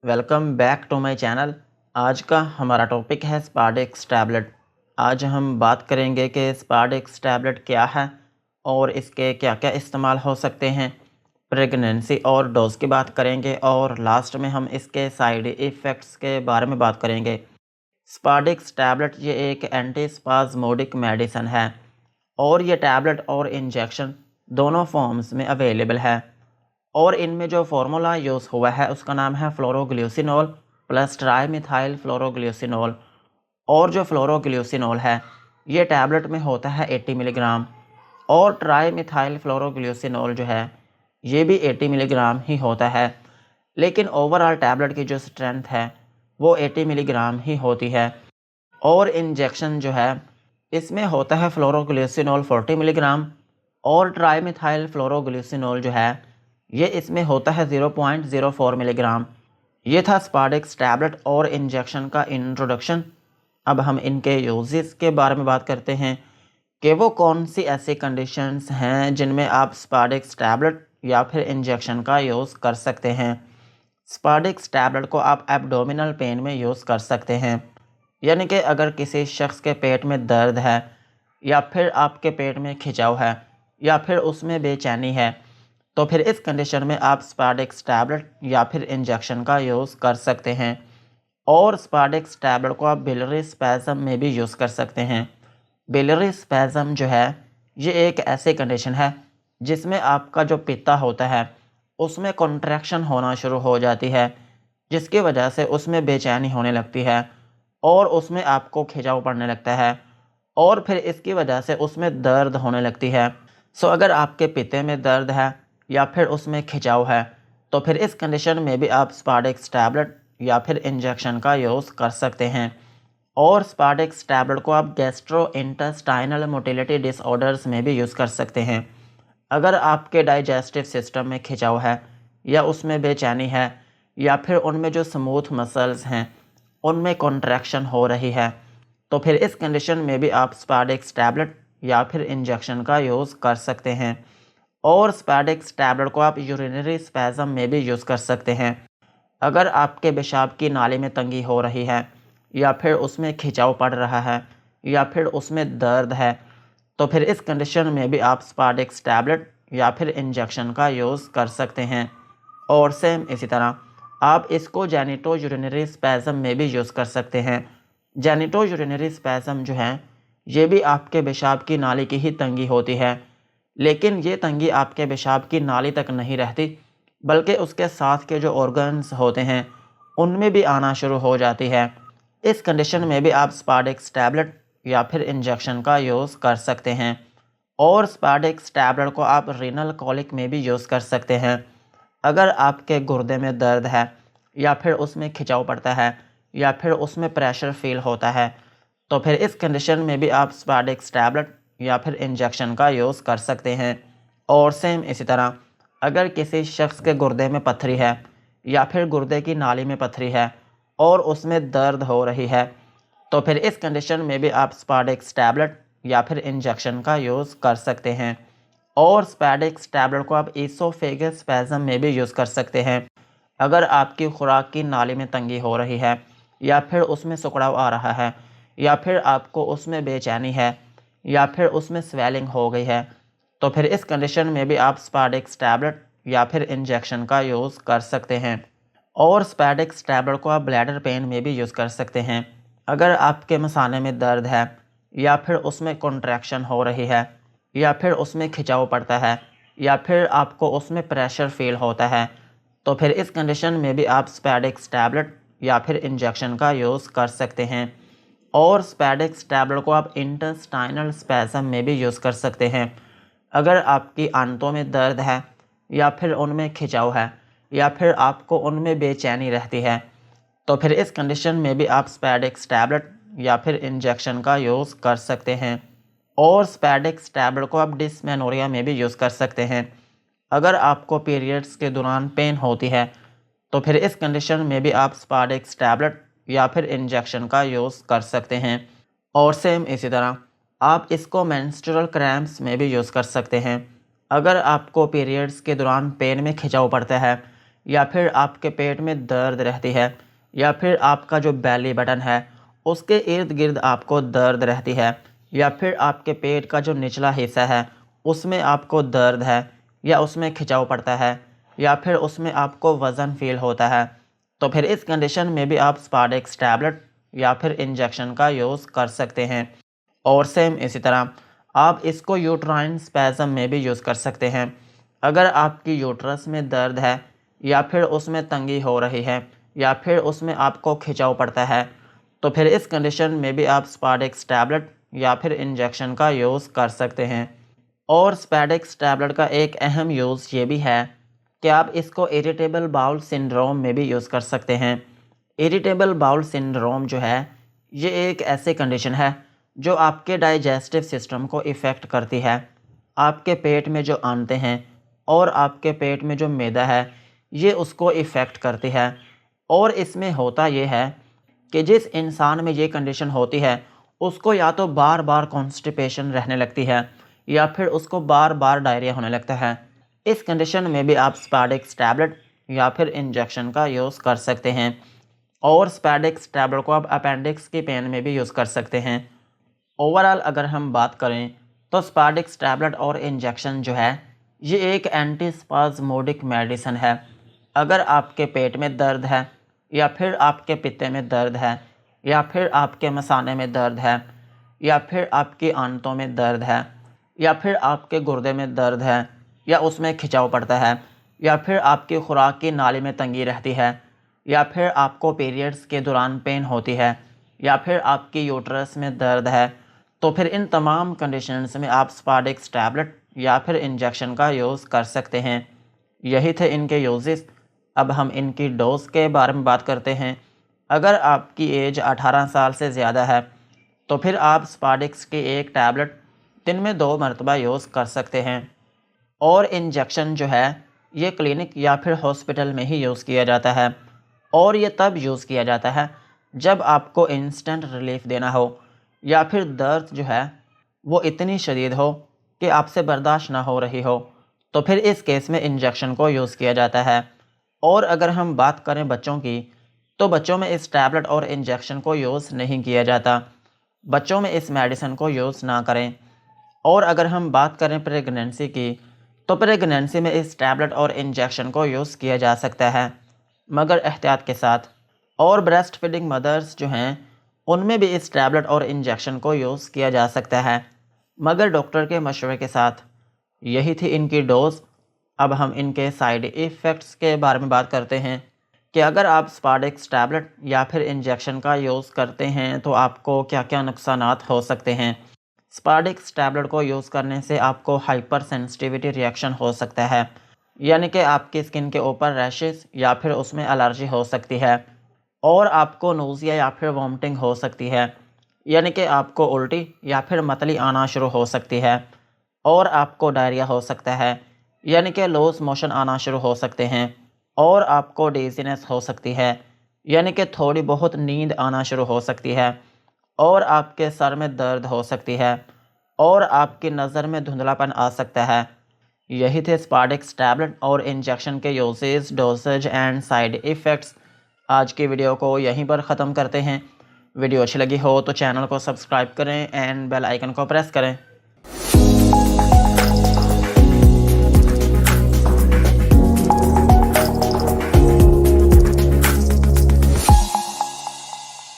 Welcome back to my channel. आज का हमारा टॉपिक है स्पार्डेक्स टैबलेट। आज हम बात करेंगे कि स्पार्डेक्स टैबलेट क्या है और इसके क्या क्या इस्तेमाल हो सकते हैं। प्रेगनेंसी और डोज की बात करेंगे और लास्ट में हम इसके साइड इफ़ेक्ट्स के बारे में बात करेंगे। स्पार्डेक्स टैबलेट ये एक एंटीस्पाज़मोडिक मेडिसिन है और ये टैबलेट और इंजेक्शन दोनों फॉर्म्स में अवेलेबल है और इनमें जो फार्मूला यूज़ हुआ है उसका नाम है फ्लोरोग्लिसिनोल प्लस ट्राईमिथाइल फ्लोरोग्लिसिनोल। और जो फ्लोरोग्लिसिनोल है ये टैबलेट में होता है 80 मिलीग्राम और ट्राईमिथाइल फ्लोरोग्लिसिनोल जो है ये भी 80 मिलीग्राम ही होता है। लेकिन ओवरऑल टैबलेट की जो स्ट्रेंथ है वो 80 मिलीग्राम ही होती है। और इंजेक्शन जो है इसमें होता है फ्लोरोग्लिसिनोल 40 मिलीग्राम और ट्राईमिथाइल फ्लोरोग्लिसिनोल जो है ये इसमें होता है 0.04 मिलीग्राम। ये था स्पार्डेक्स टैबलेट और इंजेक्शन का इंट्रोडक्शन। अब हम इनके यूजेस के बारे में बात करते हैं कि वो कौन सी ऐसी कंडीशंस हैं जिनमें आप स्पार्डेक्स टैबलेट या फिर इंजेक्शन का यूज़ कर सकते हैं। स्पार्डेक्स टैबलेट को आप एब्डोमिनल पेन में यूज़ कर सकते हैं, यानी कि अगर किसी शख्स के पेट में दर्द है या फिर आपके पेट में खिंचाव है या फिर उसमें बेचैनी है तो फिर इस कंडीशन में आप स्पार्डेक्स टैबलेट या फिर इंजेक्शन का यूज़ कर सकते हैं। और स्पार्डेक्स टैबलेट को आप बिलियरी स्पैज़म में भी यूज़ कर सकते हैं। बिलियरी स्पैज़म जो है ये एक ऐसी कंडीशन है जिसमें आपका जो पित्ता होता है उसमें कॉन्ट्रैक्शन होना शुरू हो जाती है, जिसकी वजह से उसमें बेचैनी होने लगती है और उसमें आपको खिंचाव पड़ने लगता है और फिर इसकी वजह से उसमें दर्द होने लगती है। सो अगर आपके पित्ते में दर्द है या फिर उसमें खिंचाव है तो फिर इस कंडीशन में भी आप स्पार्डेक्स टैबलेट या फिर इंजेक्शन का यूज़ कर सकते हैं। और स्पार्डेक्स टैबलेट को आप गैस्ट्रोइंटेस्टाइनल मोटिलिटी डिसऑर्डर्स में भी यूज़ कर सकते हैं। अगर आपके डाइजेस्टिव सिस्टम में खिंचाव है या उसमें बेचैनी है या फिर उनमें जो स्मूथ मसल्स हैं उनमें कॉन्ट्रैक्शन हो रही है तो फिर इस कंडीशन में भी आप स्पार्डेक्स टैबलेट या फिर इंजेक्शन का यूज़ कर सकते हैं। और स्पार्डेक्स टैबलेट को आप यूरिनरी स्पैज़म में भी यूज़ कर सकते हैं। अगर आपके पेशाब की नाली में तंगी हो रही है या फिर उसमें खिंचाव पड़ रहा है या फिर उसमें दर्द है तो फिर इस कंडीशन में भी आप स्पार्डेक्स टैबलेट या फिर इंजेक्शन का यूज़ कर सकते हैं। और सेम इसी तरह आप इसको जेनिटो यूरिनरी स्पैज़म में भी यूज़ कर सकते हैं। जेनिटो यूरिनरी स्पैज़म जो है ये भी आपके पेशाब की नाली की ही तंगी होती है, लेकिन ये तंगी आपके पेशाब की नाली तक नहीं रहती बल्कि उसके साथ के जो ऑर्गन्स होते हैं उनमें भी आना शुरू हो जाती है। इस कंडीशन में भी आप स्पार्डेक्स टैबलेट या फिर इंजेक्शन का यूज़ कर सकते हैं। और स्पार्डेक्स टैबलेट को आप रीनल कॉलिक में भी यूज़ कर सकते हैं। अगर आपके गुर्दे में दर्द है या फिर उसमें खिंचाव पड़ता है या फिर उसमें प्रेशर फील होता है तो फिर इस कंडीशन में भी आप स्पार्डेक्स टैबलेट या फिर इंजेक्शन का यूज़ कर सकते हैं। और सेम इसी तरह अगर किसी शख्स के गुर्दे में पथरी है या फिर गुर्दे की नाली में पथरी है और उसमें दर्द हो रही है तो फिर इस कंडीशन में भी आप स्पार्डेक्स टैबलेट या फिर इंजेक्शन का यूज़ कर सकते हैं। और स्पार्डेक्स टैबलेट को आप ईसोफेगस स्पैज़म में भी यूज़ कर सकते हैं। अगर आपकी खुराक की नाली में तंगी हो रही है या फिर उसमें सिकुड़ाव आ रहा है या फिर आपको उसमें बेचैनी है या फिर उसमें स्वेलिंग हो गई है तो फिर इस कंडीशन में भी आप स्पार्डेक्स टैबलेट या फिर इंजेक्शन का यूज़ कर सकते हैं। और स्पार्डेक्स टैबलेट को आप ब्लैडर पेन में भी यूज़ कर सकते हैं। अगर आपके मसाने में दर्द है या फिर उसमें कॉन्ट्रैक्शन हो रही है या फिर उसमें खिंचाव पड़ता है या फिर आपको उसमें प्रेशर फील होता है तो फिर इस कंडीशन में भी आप स्पार्डेक्स टैबलेट या फिर इंजेक्शन का यूज़ कर सकते हैं। और स्पार्डेक्स टैबलेट को आप इंटेस्टाइनल स्पैज़म में भी यूज़ कर सकते हैं। अगर आपकी आंतों में दर्द है या फिर उनमें खिंचाव है या फिर आपको उनमें बेचैनी रहती है तो फिर इस कंडीशन में भी आप स्पार्डेक्स टैबलेट या फिर इंजेक्शन का यूज़ कर सकते हैं। और स्पार्डेक्स टैबलेट को आप डिस्मेनोरिया में भी यूज़ कर सकते हैं। अगर आपको पीरियड्स के दौरान पेन होती है तो फिर इस कंडीशन में भी आप स्पार्डेक्स टैबलेट या फिर इंजेक्शन का यूज़ कर सकते हैं। और सेम इसी तरह आप इसको मेंस्ट्रुअल क्रैम्प्स में भी यूज़ कर सकते हैं। अगर आपको पीरियड्स के दौरान पेन में खिंचाव पड़ता है या फिर आपके पेट में दर्द रहती है, या फिर आपका जो बेली बटन है उसके इर्द गिर्द आपको दर्द रहती है, या फिर आपके पेट का जो निचला हिस्सा है उसमें आपको दर्द है, या उसमें खिंचाव पड़ता है, या फिर उसमें आपको वज़न फील होता है, तो फिर इस कंडीशन में भी आप स्पार्डेक्स टैबलेट या फिर इंजेक्शन का यूज़ कर सकते हैं। और सेम इसी तरह आप इसको यूट्राइन स्पैज़म में भी यूज़ कर सकते हैं। अगर आपकी यूट्रस में दर्द है, या फिर उसमें तंगी हो रही है, या फिर उसमें आपको खिंचाव पड़ता है, तो फिर इस कंडीशन में भी आप स्पार्डेक्स टैबलेट या फिर इंजेक्शन का यूज़ कर सकते हैं। और स्पार्डेक्स टैबलेट का एक अहम यूज़ ये भी है कि आप इसको इरिटेबल बाउल सिंड्रोम में भी यूज़ कर सकते हैं। इरिटेबल बाउल सिंड्रोम जो है, ये एक ऐसी कंडीशन है जो आपके डाइजेस्टिव सिस्टम को इफ़ेक्ट करती है। आपके पेट में जो आंतें हैं और आपके पेट में जो मैदा है, ये उसको इफ़ेक्ट करती है। और इसमें होता ये है कि जिस इंसान में ये कंडीशन होती है उसको या तो बार बार कॉन्स्टिपेशन रहने लगती है, या फिर उसको बार बार डायरिया होने लगता है। इस कंडीशन में भी आप स्पार्डेक्स टैबलेट या फिर इंजेक्शन का यूज़ कर सकते हैं। और स्पार्डेक्स टैबलेट को आप अपेंडिक्स की पेन में भी यूज़ कर सकते हैं। ओवरऑल अगर हम बात करें तो स्पार्डेक्स टैबलेट और इंजेक्शन जो है, ये एक एंटीस्पाज़मोडिक मेडिसिन है। अगर आपके पेट में दर्द है, या फिर आपके पित्ते में दर्द है, या फिर आपके मसाने में दर्द है, या फिर आपकी आंतों में दर्द है, या फिर आपके गुर्दे में दर्द है, या उसमें खिंचाव पड़ता है, या फिर आपकी खुराक की नाली में तंगी रहती है, या फिर आपको पीरियड्स के दौरान पेन होती है, या फिर आपकी यूट्रस में दर्द है, तो फिर इन तमाम कंडीशंस में आप स्पार्डेक्स टैबलेट या फिर इंजेक्शन का यूज़ कर सकते हैं। यही थे इनके यूजेस। अब हम इनकी डोज के बारे में बात करते हैं। अगर आपकी एज 18 साल से ज़्यादा है तो फिर आप स्पार्डेक्स की एक टैबलेट दिन में 2 मरतबा यूज़ कर सकते हैं। और इंजेक्शन जो है, ये क्लिनिक या फिर हॉस्पिटल में ही यूज़ किया जाता है। और ये तब यूज़ किया जाता है जब आपको इंस्टेंट रिलीफ देना हो, या फिर दर्द जो है वो इतनी शदीद हो कि आपसे बर्दाश्त ना हो रही हो, तो फिर इस केस में इंजेक्शन को यूज़ किया जाता है। और अगर हम बात करें बच्चों की, तो बच्चों में इस टैबलेट और इंजेक्शन को यूज़ नहीं किया जाता। बच्चों में इस मेडिसिन को यूज़ ना करें। और अगर हम बात करें प्रेगनेंसी की, तो प्रेगनेंसी में इस टैबलेट और इंजेक्शन को यूज़ किया जा सकता है, मगर एहतियात के साथ। और ब्रेस्ट फीडिंग मदर्स जो हैं, उनमें भी इस टैबलेट और इंजेक्शन को यूज़ किया जा सकता है, मगर डॉक्टर के मशवरे के साथ। यही थी इनकी डोज। अब हम इनके साइड इफ़ेक्ट्स के बारे में बात करते हैं कि अगर आप स्पार्डेक्स टैबलेट या फिर इंजेक्शन का यूज़ करते हैं तो आपको क्या क्या नुकसानात हो सकते हैं। स्पार्डेक्स टैबलेट को यूज़ करने से आपको हाइपर सेंसिटिविटी रिएक्शन हो सकता है, यानी कि आपकी स्किन के ऊपर रैशेस या फिर उसमें एलर्जी हो सकती है। और आपको नोज़िया या फिर वॉमिटिंग हो सकती है, यानी कि आपको उल्टी या फिर मतली आना शुरू हो सकती है। और आपको डायरिया हो सकता है, यानी कि लूज़ मोशन आना शुरू हो सकते हैं। और आपको डिज़ीनेस हो सकती है, यानी कि थोड़ी बहुत नींद आना शुरू हो सकती है। और आपके सर में दर्द हो सकती है, और आपकी नज़र में धुंधलापन आ सकता है। यही थे स्पार्डेक्स टैबलेट और इंजेक्शन के usage, dosage and side effects. आज की वीडियो को यहीं पर ख़त्म करते हैं। वीडियो अच्छी लगी हो तो चैनल को सब्सक्राइब करें एंड बेल आइकन को प्रेस करें।